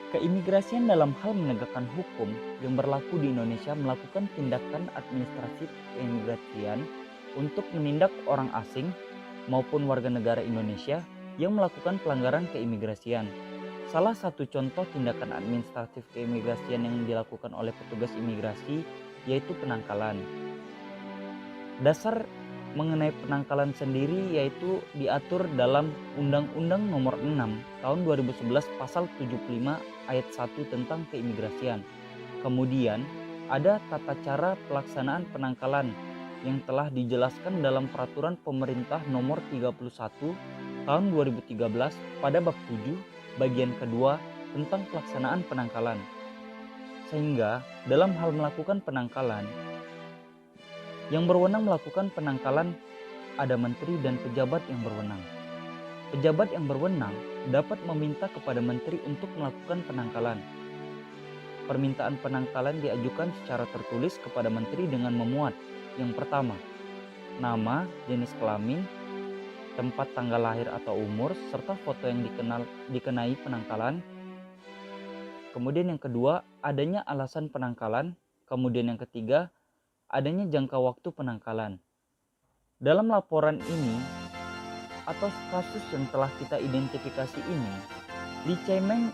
Keimigrasian dalam hal menegakkan hukum yang berlaku di Indonesia melakukan tindakan administratif keimigrasian untuk menindak orang asing maupun warga negara Indonesia yang melakukan pelanggaran keimigrasian. Salah satu contoh tindakan administratif keimigrasian yang dilakukan oleh petugas imigrasi yaitu penangkalan. Dasar mengenai penangkalan sendiri yaitu diatur dalam Undang-Undang Nomor 6 Tahun 2011 Pasal 75 Ayat 1 tentang keimigrasian. Kemudian ada tata cara pelaksanaan penangkalan yang telah dijelaskan dalam Peraturan Pemerintah Nomor 31 Tahun 2013 pada bab 7 bagian kedua tentang pelaksanaan penangkalan. Sehingga dalam hal melakukan penangkalan, yang berwenang melakukan penangkalan ada menteri dan pejabat yang berwenang. Pejabat yang berwenang dapat meminta kepada menteri untuk melakukan penangkalan. Permintaan penangkalan diajukan secara tertulis kepada menteri dengan memuat yang pertama, nama, jenis kelamin, tempat tanggal lahir atau umur, serta foto yang dikenai penangkalan. Kemudian yang kedua, adanya alasan penangkalan. Kemudian yang ketiga, adanya jangka waktu penangkalan. Dalam laporan ini atau kasus yang telah kita identifikasi ini, Lee Chae-meng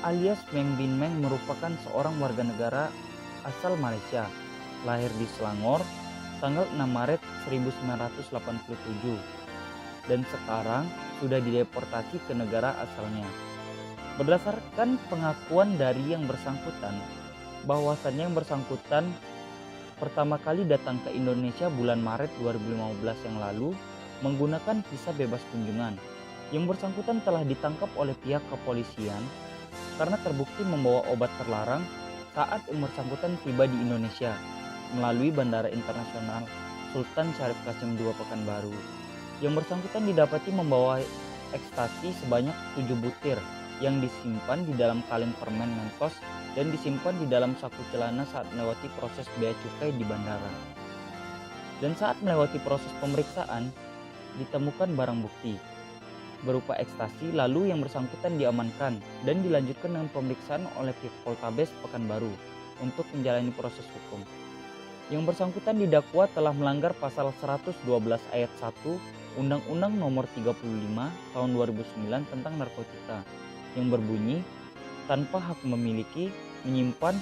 alias Meng Bin Meng merupakan seorang warga negara asal Malaysia, lahir di Selangor tanggal 6 Maret 1987 dan sekarang sudah dideportasi ke negara asalnya. Berdasarkan pengakuan dari yang bersangkutan, bahwasannya yang bersangkutan pertama kali datang ke Indonesia bulan Maret 2015 yang lalu menggunakan visa bebas kunjungan. Yang bersangkutan telah ditangkap oleh pihak kepolisian karena terbukti membawa obat terlarang saat yang bersangkutan tiba di Indonesia melalui Bandara Internasional Sultan Syarif Qasim II Pekanbaru. Yang bersangkutan didapati membawa ekstasi sebanyak 7 butir yang disimpan di dalam kaleng permen Mentos dan disimpan di dalam saku celana saat melewati proses bea cukai di bandara. Dan saat melewati proses pemeriksaan, ditemukan barang bukti berupa ekstasi, lalu yang bersangkutan diamankan dan dilanjutkan dengan pemeriksaan oleh pihak Poltabes Pekanbaru untuk menjalani proses hukum. Yang bersangkutan didakwa telah melanggar pasal 112 ayat 1 Undang-Undang Nomor 35 Tahun 2009 tentang narkotika yang berbunyi tanpa hak memiliki, menyimpan,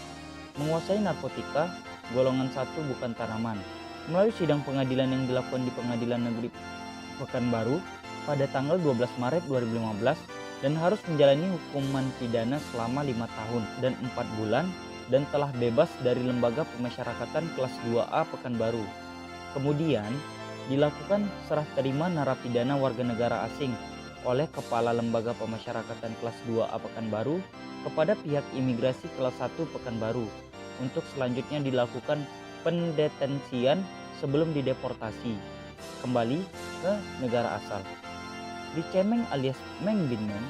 menguasai narkotika, golongan 1 bukan tanaman. Melalui sidang pengadilan yang dilakukan di Pengadilan Negeri Pekanbaru pada tanggal 12 Maret 2015 dan harus menjalani hukuman pidana selama 5 tahun dan 4 bulan dan telah bebas dari Lembaga Pemasyarakatan kelas 2A Pekanbaru. Kemudian dilakukan serah terima narapidana warga negara asing oleh Kepala Lembaga Pemasyarakatan kelas 2A Pekanbaru kepada pihak imigrasi kelas 1 Pekanbaru untuk selanjutnya dilakukan pendetensian sebelum dideportasi kembali ke negara asal. Lee Chae-meng alias Meng Bin Meng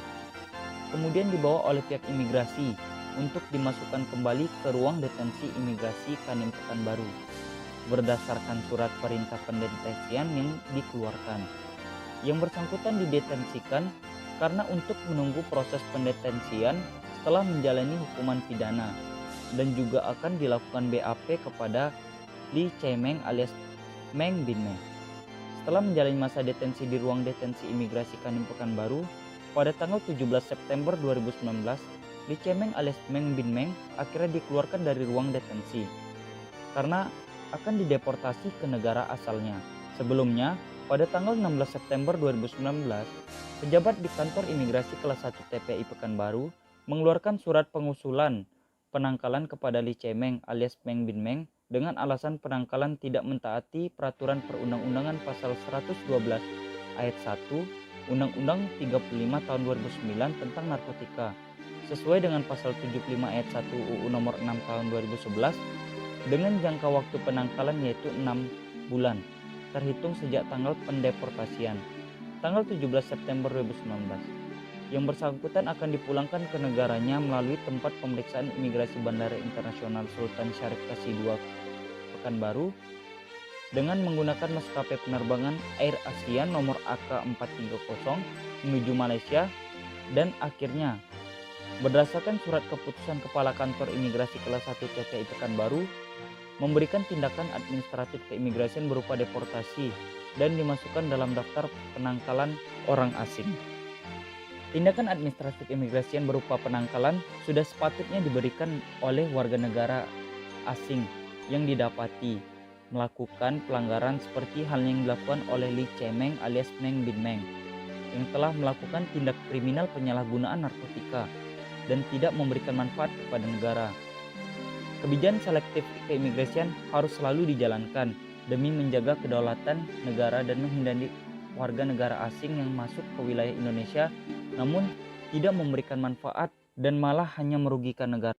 kemudian dibawa oleh pihak imigrasi untuk dimasukkan kembali ke ruang detensi imigrasi Kanim Pekanbaru berdasarkan surat perintah pendetensian yang dikeluarkan. Yang bersangkutan didetensikan karena untuk menunggu proses pendetensian setelah menjalani hukuman pidana dan juga akan dilakukan BAP kepada Lee Chae-meng alias Meng Bin Meng. Setelah menjalani masa detensi di ruang detensi imigrasi Kanim Pekanbaru pada tanggal 17 September 2019, Lee Chae-meng alias Meng Bin Meng akhirnya dikeluarkan dari ruang detensi karena akan dideportasi ke negara asalnya. Sebelumnya, pada tanggal 16 September 2019, pejabat di kantor imigrasi kelas 1 TPI Pekanbaru mengeluarkan surat pengusulan penangkalan kepada Lee Chae-meng alias Meng Bin Meng dengan alasan penangkalan tidak mentaati peraturan perundang-undangan pasal 112 ayat 1 Undang-Undang 35 tahun 2009 tentang narkotika sesuai dengan pasal 75 ayat 1 UU nomor 6 tahun 2011 dengan jangka waktu penangkalan yaitu 6 bulan terhitung sejak tanggal pendeportasian tanggal 17 September 2019. Yang bersangkutan akan dipulangkan ke negaranya melalui tempat pemeriksaan imigrasi Bandara Internasional Sultan Syarif Qasim II Pekanbaru dengan menggunakan maskapai penerbangan Air Asia nomor AK430 menuju Malaysia dan akhirnya Berdasarkan surat keputusan Kepala Kantor Imigrasi Kelas 1 CTI Pekanbaru, memberikan tindakan administratif keimigrasian berupa deportasi dan dimasukkan dalam daftar penangkalan orang asing. Tindakan administratif keimigrasian berupa penangkalan sudah sepatutnya diberikan oleh warga negara asing yang didapati melakukan pelanggaran seperti halnya yang dilakukan oleh Lee Chemeng alias Meng Bin Meng yang telah melakukan tindak kriminal penyalahgunaan narkotika dan tidak memberikan manfaat kepada negara. Kebijakan selektif keimigrasian harus selalu dijalankan demi menjaga kedaulatan negara dan menghindari warga negara asing yang masuk ke wilayah Indonesia namun tidak memberikan manfaat dan malah hanya merugikan negara.